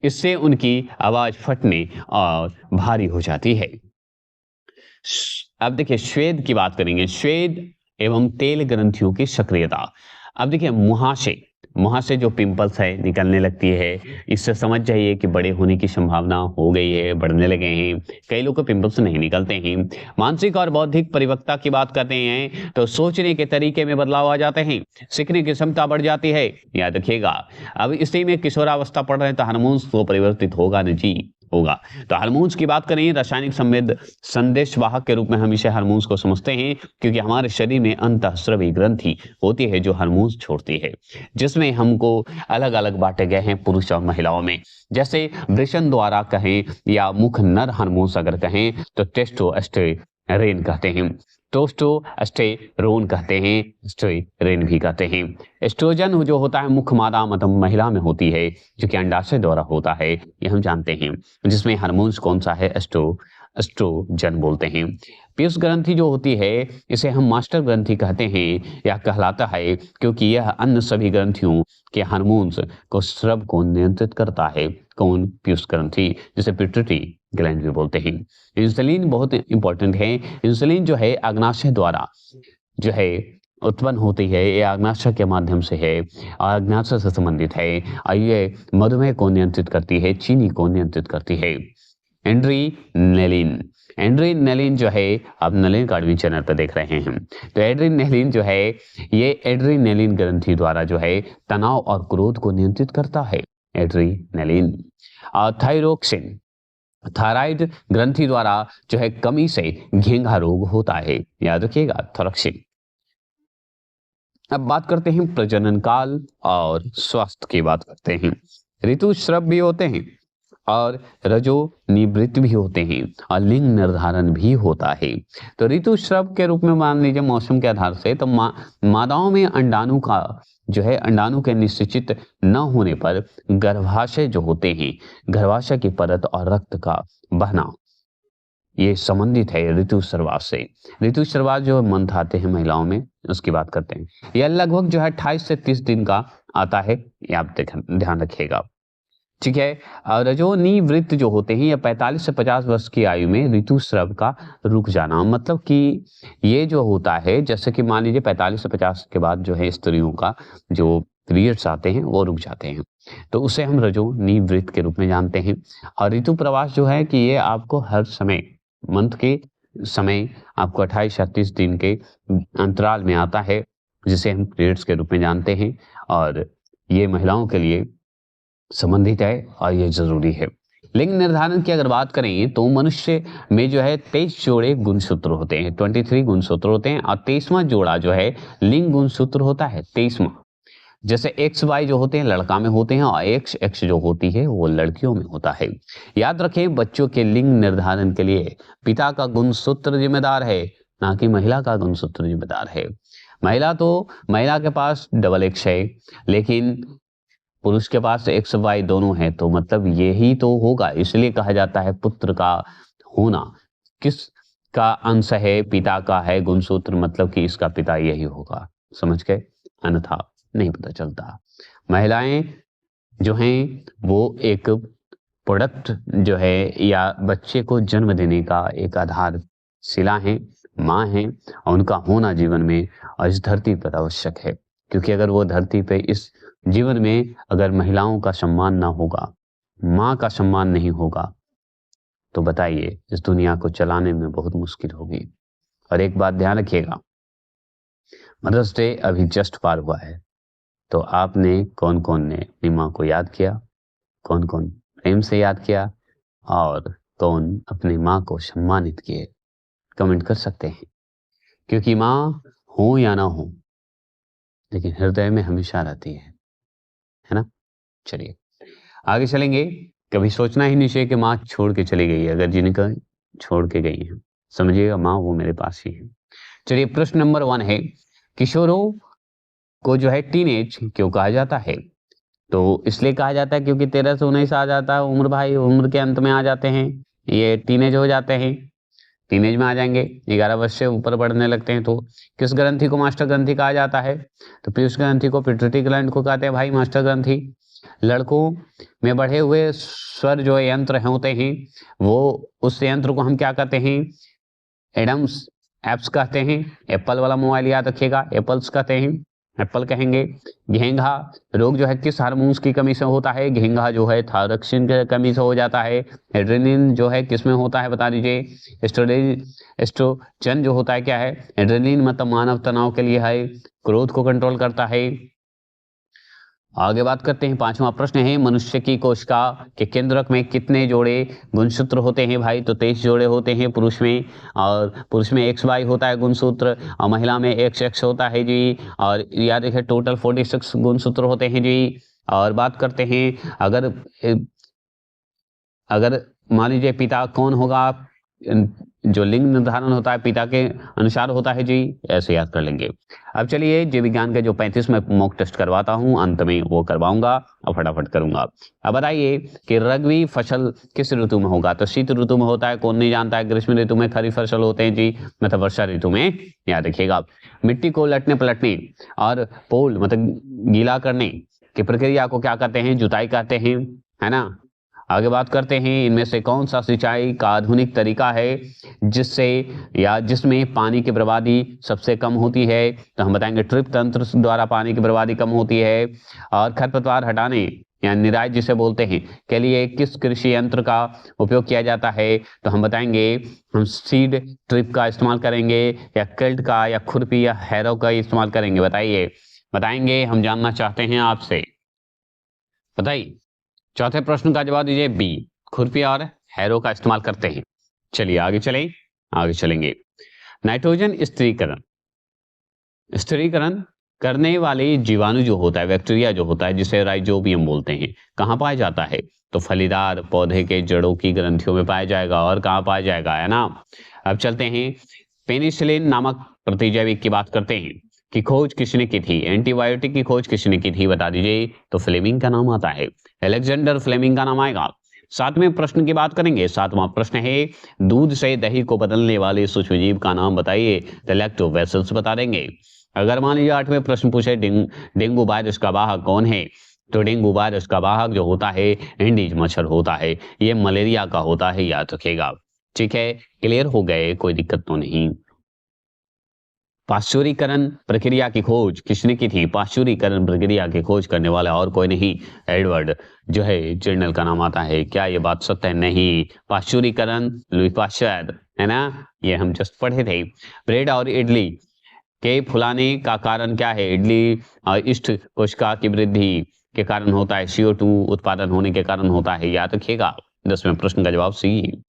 इससे उनकी आवाज फटने और भारी हो जाती है। अब देखिए श्वेद की बात करेंगे, श्वेद एवं तेल ग्रंथियों की सक्रियता। अब देखिए मुहासे जो पिंपल्स है निकलने लगती है, इससे समझ जाइए कि बड़े होने की संभावना हो गई है, बढ़ने लगे हैं। कई लोग को पिंपल्स नहीं निकलते हैं। मानसिक और बौद्धिक परिपक्वता की बात करते हैं तो सोचने के तरीके में बदलाव आ जाते हैं, सीखने की क्षमता बढ़ जाती है, याद रखिएगा। अब इसी में किशोरावस्था पढ़ रहे हैं तो हार्मोन्स तो परिवर्तित होगा न जी, होगा। तो हार्मोन्स की बात करें, रासायनिक संदेश वाहक के रूप में हम इसे हार्मोन्स को समझते हैं, क्योंकि हमारे शरीर में अंतःस्रावी ग्रंथि होती है जो हार्मोन्स छोड़ती है, जिसमें हमको अलग अलग बांटे गए हैं पुरुष और महिलाओं में। जैसे वृषण द्वारा कहें या मुख नर हार्मोन्स अगर कहें तो टेस्टोस्टेरोन कहते हैं, टेस्टोस्टेरोन कहते हैं, एस्ट्रोजन भी कहते हैं। एस्ट्रोजन जो होता है मुख्य मादा मतलब महिला में होती है, जो कि अंडाशय द्वारा होता है, ये हम जानते हैं। जिसमें हार्मोन्स कौन सा है, एस्ट्रोजन बोलते हैं। पीयूष ग्रंथि जो होती है इसे हम मास्टर ग्रंथि कहते हैं या कहलाता है, क्योंकि यह अन्य सभी ग्रंथियों के हार्मोन्स को स्राव को नियंत्रित करता है। कौन, पीयूष ग्रंथि, जिसे पिट्यूटरी ग्लैंड भी बोलते हैं। इंसुलिन बहुत इंपॉर्टेंट है। इंसुलिन जो है अग्नाशय द्वारा जो है उत्पन्न होती है, ये अग्नाशय के माध्यम से है, अग्नाशय से संबंधित है और ये मधुमेह को नियंत्रित करती है, चीनी को नियंत्रित करती है। एड्रीनलिन जो है, आप नलिन कार्डविन चैनल पर देख रहे हैं, तो एड्रीनलिन जो है ये एड्रीनलिन ग्रंथि द्वारा जो है तनाव और क्रोध को नियंत्रित करता है, एड्रीनलिन। और थायरोक्सिन थायराइड ग्रंथि द्वारा जो है कमी से घेंघा रोग होता है, याद रखिएगा, थायरोक्सिन। अब बात करते हैं प्रजनन काल और स्वास्थ्य की बात करते हैं। ऋतुस्राव भी होते हैं और रजोनिवृत्त भी होते हैं और लिंग निर्धारण भी होता है। तो ऋतुस्राव के रूप में मान लीजिए मौसम के आधार से, तो मादाओं में अंडाणु का जो है अंडाणु के निश्चित न होने पर गर्भाशय जो होते हैं, गर्भाशय की परत और रक्त का बहना, ये संबंधित है ऋतुस्राव से। ऋतुस्राव जो मंथ आते हैं महिलाओं में, उसकी बात करते हैं। यह लगभग जो है 28 से 30 दिन का आता है, ये आप ध्यान रखिएगा, ठीक है। और रजोनिवृत्त जो होते हैं, ये 45 से 50 वर्ष की आयु में ऋतुस्राव का रुक जाना, मतलब कि ये जो होता है, जैसे कि मान लीजिए 45 से 50 के बाद जो है स्त्रियों का जो पीरियड्स आते हैं वो रुक जाते हैं, तो उसे हम रजोनिवृत्त के रूप में जानते हैं। और ऋतु प्रवास जो है कि ये आपको हर समय मंथ के समय आपको 28 या 30 दिन के अंतराल में आता है, जिसे हम पीरियड्स के रूप में जानते हैं, और ये महिलाओं के लिए संबंधित है और ये जरूरी है। लिंग निर्धारण की अगर बात करें तो मनुष्य में जो है 23 जोड़े गुणसूत्र होते हैं, 23 गुणसूत्र होते हैं, और 23वां जोड़ा जो है लिंग गुणसूत्र होता है, 23वां। जैसे एक्स वाई जो होते हैं लड़का में होते हैं, और एक्स एक्स जो होती है वो लड़कियों में होता है। याद रखें, बच्चों के लिंग निर्धारण के लिए पिता का गुणसूत्र जिम्मेदार है, ना कि महिला का गुणसूत्र जिम्मेदार है। महिला के पास डबल एक्स है, लेकिन पुरुष के पास एक्स वाई दोनों है, तो मतलब यही तो होगा। इसलिए कहा जाता है पुत्र का होना किस का अंश है, पिता का है गुणसूत्र, मतलब कि इसका पिता यही होगा। समझ गए? अन्यथा नहीं पता चलता। महिलाएं जो हैं वो एक प्रोडक्ट जो है या बच्चे को जन्म देने का एक आधार शिला है, माँ है, और उनका होना जीवन में और इस धरती पर आवश्यक है। क्योंकि अगर वो धरती पे इस जीवन में अगर महिलाओं का सम्मान ना होगा, माँ का सम्मान नहीं होगा, तो बताइए इस दुनिया को चलाने में बहुत मुश्किल होगी। और एक बात ध्यान रखिएगा, मदर्स डे अभी जस्ट पार हुआ है, तो आपने कौन कौन ने अपनी माँ को याद किया, कौन कौन प्रेम से याद किया, और कौन अपनी माँ को सम्मानित किए? कमेंट कर सकते हैं। क्योंकि माँ हो या ना हो, लेकिन हृदय में हमेशा रहती है ना। चलिए आगे चलेंगे। कभी सोचना ही नहीं चाहिए कि माँ छोड़ के चली गई है। अगर जिनका छोड़ के गई है, समझिएगा माँ वो मेरे पास ही है। चलिए प्रश्न नंबर 1 है, किशोरों को जो है टीनेज क्यों कहा जाता है? तो इसलिए कहा जाता है क्योंकि 13 से 19 आ जाता है उम्र, भाई उम्र के अंत में आ जाते हैं, ये टीनेज हो जाते हैं, टीनेज में आ जाएंगे, 11 वर्ष से ऊपर बढ़ने लगते हैं। तो किस ग्रंथि को मास्टर ग्रंथि कहा जाता है? तो पीयूष ग्रंथि को, पिट्यूटरी ग्लैंड को कहते हैं भाई मास्टर ग्रंथि। लड़कों में बढ़े हुए स्वर जो यंत्र होते हैं, वो उस यंत्र को हम क्या कहते हैं? एडम्स एप्स कहते हैं। एप्पल वाला मोबाइल याद रखिएगा, एप्पल्स कहते हैं, एप्पल कहेंगे। घेंघा रोग जो है किस हार्मोन्स की कमी से होता है? घेंघा जो है थायरॉक्सिन की कमी से हो जाता है। एड्रेनलिन जो है किस में होता है बता दीजिए? एस्ट्रोजन जो होता है क्या है? एड्रेनलिन मतलब मानव तनाव के लिए है, क्रोध को कंट्रोल करता है। आगे बात करते हैं, 5वां प्रश्न है, मनुष्य की कोशिका के केंद्रक में कितने जोड़े गुणसूत्र होते हैं भाई? तो 23 जोड़े होते हैं पुरुष में, और पुरुष में एक्स वाई होता है गुणसूत्र, और महिला में एक्स एक्स होता है जी। और याद रखिए टोटल 46 गुणसूत्र होते हैं जी। और बात करते हैं, अगर मान लीजिए पिता कौन होगा, जो लिंग निर्धारण होता है पिता के अनुसार होता है जी, ऐसे याद कर लेंगे। अब चलिए जीव विज्ञान के जो 35 में मॉक टेस्ट करवाता हूं, अंत में वो करवाऊंगा और फटाफट करूंगा। अब बताइए कि रबी फसल किस ऋतु में होगा? तो शीत ऋतु में होता है, कौन नहीं जानता है? ग्रीष्म ऋतु में खरीफ फसल होते हैं जी, मतलब वर्षा ऋतु में, याद रखिएगा। मिट्टी को लटने पलटने और पोल मतलब गीला करने की प्रक्रिया को क्या कहते हैं? जुताई कहते हैं, है ना। आगे बात करते हैं, इनमें से कौन सा सिंचाई का आधुनिक तरीका है जिससे या जिसमें पानी की बर्बादी सबसे कम होती है? तो हम बताएंगे ड्रिप तंत्र द्वारा पानी की बर्बादी कम होती है। और खरपतवार हटाने या निराई जिसे बोलते हैं के लिए किस कृषि यंत्र का उपयोग किया जाता है? तो हम बताएंगे हम सीड ट्रिप का इस्तेमाल करेंगे, या केल्ट का, या खुरपी या हैरो का इस्तेमाल करेंगे? बताइए, बताएंगे, हम जानना चाहते हैं आपसे, बताइए। चौथे प्रश्न का जवाब दीजिए बी, खुरपी और हैरो का इस्तेमाल करते हैं। चलिए आगे चलेंगे। नाइट्रोजन स्थिरीकरण करने वाले जीवाणु जो होता है, बैक्टीरिया जो होता है, जिसे राइजोबियम बोलते हैं, कहाँ पाया जाता है? तो फलीदार पौधे के जड़ों की ग्रंथियों में पाया जाएगा। और कहाँ पाया जाएगा, है ना। अब चलते हैं, पेनिसिलिन नामक प्रतिजैविक की बात करते हैं की खोज किसने की थी? एंटीबायोटिक की खोज किसने की थी बता दीजिए? तो फ्लेमिंग का नाम आता है, अलेक्जेंडर फ्लेमिंग का नाम आएगा। 7वें प्रश्न की बात करेंगे। 7वां प्रश्न है, दूध से दही को बदलने वाले सूक्ष्मजीव का नाम बताइए? तो लैक्टोबैसिलस बता देंगे। अगर मान लीजिए 8वें प्रश्न पूछे डेंगू वायरस का वाहक कौन है? तो डेंगू वायरस का वाहक जो होता है एंडीज मच्छर होता है, ये मलेरिया का होता है, याद रखिएगा। ठीक है, क्लियर हो गए, कोई दिक्कत तो नहीं। पाश्चुरीकरण प्रक्रिया की खोज किसने की थी? पाश्चुरीकरण प्रक्रिया की खोज करने वाला और कोई नहीं, एडवर्ड जो है जर्नल का नाम आता है। क्या ये बात सत्य है? नहीं। पाश्चुरीकरण लुई पाश्चर, है ना, ये हम जस्ट पढ़े थे। ब्रेड और इडली के फुलाने का कारण क्या है? इडली इष्ट कोशिका की वृद्धि के कारण होता है, CO2 उत्पादन होने के कारण होता है, याद रखिएगा। 10वें प्रश्न का जवाब सी।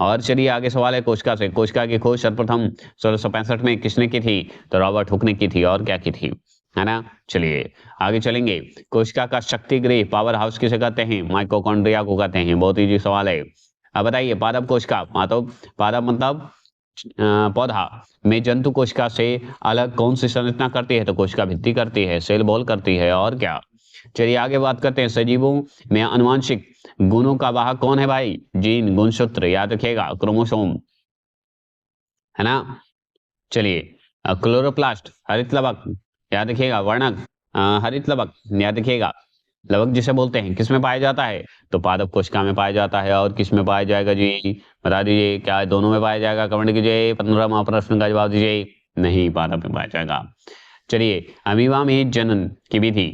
और चलिए आगे सवाल है कोशिका से। कोशिका की खोज सर्वप्रथम 1665 में किसने की थी? तो रॉबर्ट हुक ने की थी। और क्या की थी, है ना। चलिए आगे चलेंगे। कोशिका का शक्ति गृह पावर हाउस किसे कहते हैं? माइटोकॉन्ड्रिया को कहते हैं। बहुत इजी सवाल है। अब बताइए पादप कोशिका, पादप मतलब पौधा में जंतु कोशिका से अलग कौन सी संरचना करती है? तो कोशिका भित्ति करती है, सेल वॉल करती है। और क्या। चलिए आगे बात करते हैं सजीवों में आनुवांशिक गुणों का वाहक कौन है भाई? जीन, गुणसूत्र, याद रखिएगा क्रोमोसोम, है ना। चलिए क्लोरोप्लास्ट हरित लवक, याद रखिएगा वर्णक हरित लवक, याद रखिएगा लवक जिसे बोलते हैं, किस में पाया जाता है? तो पादप कोशिका में पाया जाता है। और किस में पाया जाएगा जी? बता दीजिए, क्या दोनों में पाया जाएगा? कमेंट कीजिए। 15वां प्रश्न का जवाब दीजिए। नहीं, पादप में पाया जाएगा। चलिए अमीबा में जनन की विधि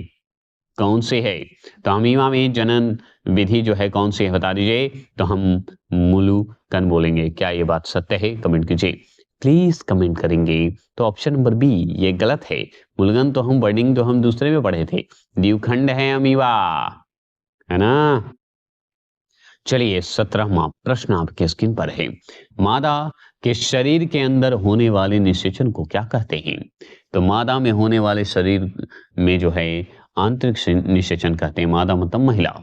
कौन सी है? तो अमीबा में जनन विधि जो है कौन सी है बता दीजिए। तो हम मूलकन बोलेंगे। क्या ये बात सत्य है? कमेंट कीजिए, प्लीज कमेंट करेंगे। तो ऑप्शन नंबर बी ये गलत है। मूलगन तो हम वर्डिंग तो हम दूसरे में पढ़े थे, द्विखंड है अमीबा, है ना। चलिए 17वां प्रश्न आपके स्क्रीन पर है। मादा के शरीर के अंदर होने वाले निषेचन को क्या कहते हैं? तो मादा में होने वाले शरीर में जो है आंतरिक निषेचन कहते हैं। मादा मतलब महिला।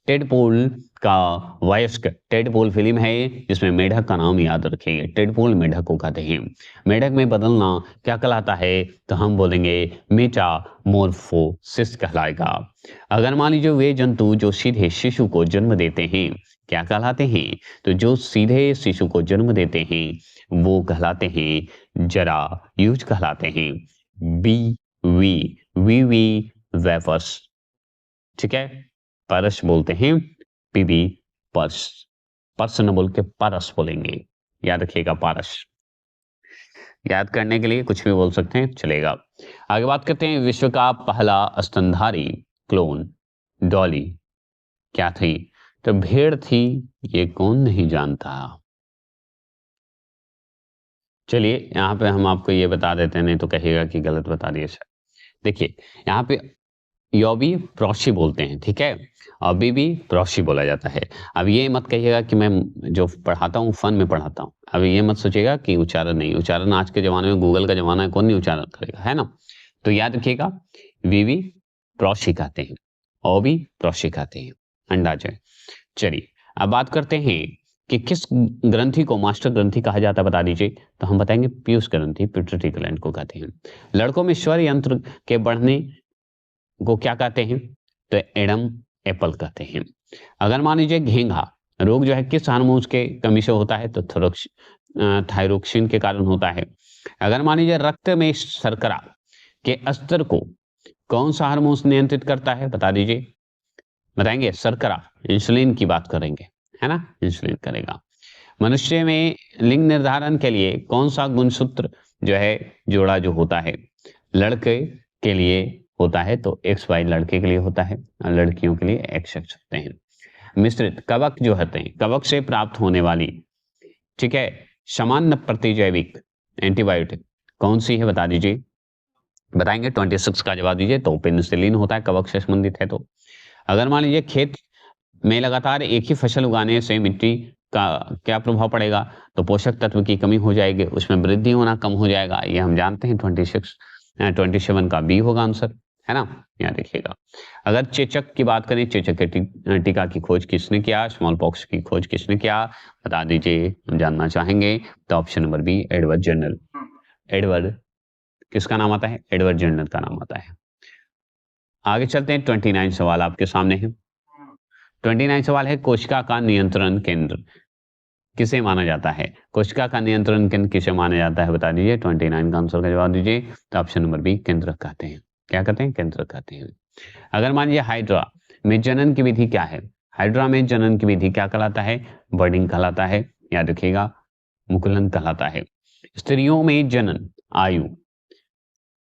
टेडपोल का वयस्क, टेडपोल फिल्म है जिसमें मेढक का नाम याद रखेंगे। टेडपोल मेढक को कहते हैं। मेढक में बदलना क्या कहलाता है? तो हम बोलेंगे मेटामॉर्फोसिस कहलाएगा। अगर मान लीजिए वे जंतु जो सीधे शिशु को जन्म देते हैं क्या कहलाते हैं? तो जो सीधे शिशु को जन्म देते हैं वो कहलाते हैं जरायुज कहलाते हैं। बी वी वेफर्स, ठीक है। परस बोलते हैं, पीबी पर्स, पर्स न बोल के परस बोलेंगे। याद रखिएगा पारस। याद करने के लिए कुछ भी बोल सकते हैं, चलेगा। आगे बात करते हैं। विश्व का पहला स्तनधारी क्लोन डॉली क्या थी? तो भेड़ थी। ये कौन नहीं जानता। चलिए यहाँ पे हम आपको ये बता देते हैं, नहीं तो कहिएगा कि गलत बता दिए सर। देखिए यहाँ पे योबी प्रोशी बोलते हैं, ठीक है। अभी भी प्रोशी बोला जाता है। अब ये मत कहिएगा कि मैं जो पढ़ाता हूँ फन में पढ़ाता हूँ। अब ये मत सोचिएगा कि उच्चारण नहीं, उच्चारण आज के जमाने में गूगल का जमाना है, कौन नहीं उच्चारण करेगा, है ना। तो याद रखिएगा वीवी प्रोशी कहते हैं, ओबी प्रोशी कहते हैं, अंडाशय। चलिए अब बात करते हैं कि किस ग्रंथि को मास्टर ग्रंथि कहा जाता है बता दीजिए। तो हम बताएंगे पीयूष ग्रंथि, पिट्यूटरी ग्लैंड को कहते हैं। लड़कों में स्वर यंत्र के बढ़ने को क्या कहते हैं? तो एडम एप्पल कहते हैं। अगर मान लीजिए घेंघा रोग जो है किस हार्मोन के कमी से होता है? तो थायरोक्सिन के कारण होता है। अगर मान लीजिए रक्त में शर्करा के स्तर को कौन सा हार्मोन नियंत्रित करता है? बता दीजिए, बताएंगे। शर्करा, इंसुलिन की बात करेंगे, है ना, इंसुलिन करेगा। मनुष्य में लिंग निर्धारण के लिए कौन सा गुणसूत्र जो है जोड़ा जो होता है? लड़के के लिए होता है तो XY लड़के के लिए होता है और लड़कियों के लिए XX होते हैं। मिश्रित कवक जो होते हैं, कवक से प्राप्त होने वाली, ठीक है, सामान्य प्रतिजैविक एंटीबायोटिक कौन सी है बता दीजिए। बताएंगे 26 का जवाब दीजिए। तो पेनिसिलिन होता है, कवक से संबंधित है। तो अगर मान लीजिए खेत में लगातार एक ही फसल उगाने से मिट्टी का क्या प्रभाव पड़ेगा? तो पोषक तत्व की कमी हो जाएगी, उसमें वृद्धि होना कम हो जाएगा। ये हम जानते हैं। 27 का बी होगा आंसर, है ना। यहाँ देखिएगा। अगर चेचक की बात करें, चेचक के टीका की खोज किसने किया? स्मॉल पॉक्स की खोज किसने किया? बता दीजिए, हम जानना चाहेंगे। तो option number B Edward general. Edward किसका नाम आता है? एडवर्ड जनरल का नाम आता है। आगे चलते हैं। 29 सवाल आपके सामने है। 29 सवाल है कोशिका का नियंत्रण केंद्र किसे माना जाता है? कोशिका का नियंत्रण केंद्र किसे माना जाता है बता दीजिए। 29 का आंसर का जवाब दीजिए। तो ऑप्शन नंबर बी केंद्रक कहते हैं। क्या कहते हैं? केंद्रक कहते हैं। अगर मान लीजिए हाइड्रा में जनन की विधि क्या है? हाइड्रा में जनन की विधि क्या कहलाता है? बर्डिंग कहलाता है। याद रखिएगा, मुकुलन कहलाता है। स्त्रियों में जनन आयु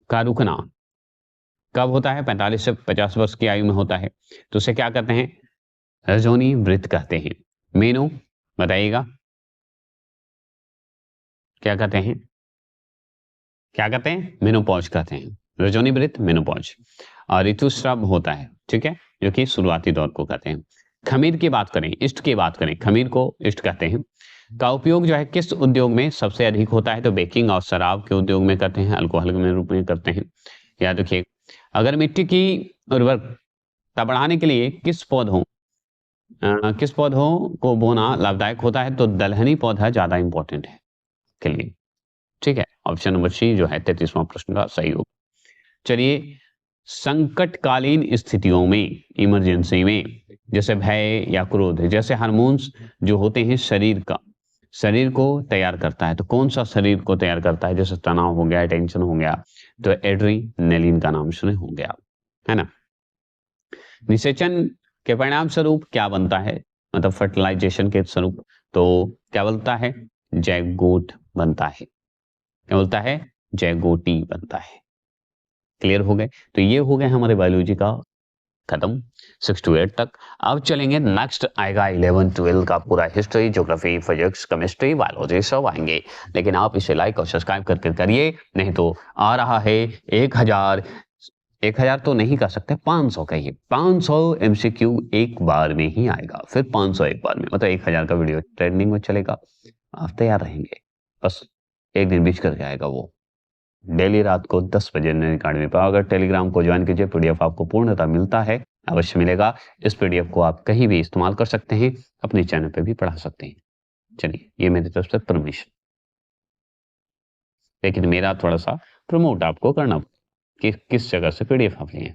का रुकना कब होता है? 45 से 50 वर्ष की आयु में होता है। तो उसे क्या कहते हैं? रजोनी वृत्त कहते हैं। मेनो बताइएगा, क्या कहते हैं? क्या कहते हैं? मेनोपॉज कहते हैं। रजोनी वृत्त मेनोपॉज। और ऋतुस्राव होता है, ठीक है, जो कि शुरुआती दौर को कहते हैं। खमीर की बात करें, ईस्ट की बात करें, खमीर को ईस्ट कहते हैं, का उपयोग जो है किस उद्योग में सबसे अधिक होता है? तो बेकिंग और शराब के उद्योग में करते हैं, अल्कोहल के रूप में करते हैं। याद रखिए, अगर मिट्टी की उर्वरकता बढ़ाने के लिए किस पौधों को बोना लाभदायक होता है? तो दलहनी पौधा ज़्यादा इंपॉर्टेंट है के लिए। ठीक है, ऑप्शन नंबर सी जो है 33वां प्रश्न का सही होगा। चलिए, संकटकालीन स्थितियों में, इमरजेंसी में, जैसे भय या क्रोध जैसे हार्मोन्स जो होते हैं शरीर को तैयार करता है, तो कौन सा शरीर को तैयार करता है? जैसे तनाव हो गया, टेंशन हो गया, तो एड्रीनलिन का नाम सुने होंगे आप, है ना। निषेचन के परिणाम स्वरूप क्या बनता है? मतलब फर्टिलाइजेशन के स्वरूप, तो क्या बनता है? जैगोट बनता है। क्या बोलता है? जैगोटी बनता है। क्लियर हो गए? तो ये हो गए हमारे बायोलॉजी का खत्म 6 to 8 तक। अब चलेंगे, नेक्स्ट आएगा 11 12 का पूरा history, geography, physics, chemistry, biology सब आएंगे। लेकिन आप इसे लाइक और सब्सक्राइब करके करिए, नहीं तो आ रहा है 1000 तो नहीं कर सकते, 500 कहिए, 500 एमसीक्यू एक बार में ही आएगा, फिर 500 एक बार में, मतलब 1000 का वीडियो ट्रेंडिंग में चलेगा। आप तैयार रहेंगे, बस एक दिन बीच करके आएगा वो, डेली रात को 10 बजे अकेडमी पर। अगर टेलीग्राम को ज्वाइन कीजिए, पीडीएफ आपको पूर्णतः मिलता है, अवश्य मिलेगा। इस पीडीएफ को आप कहीं भी इस्तेमाल कर सकते हैं, अपने चैनल पे भी पढ़ा सकते हैं। चलिए, ये मेरी तरफ से परमिशन, लेकिन मेरा थोड़ा सा प्रमोट आपको करना कि किस जगह से पीडीएफ आप लिए।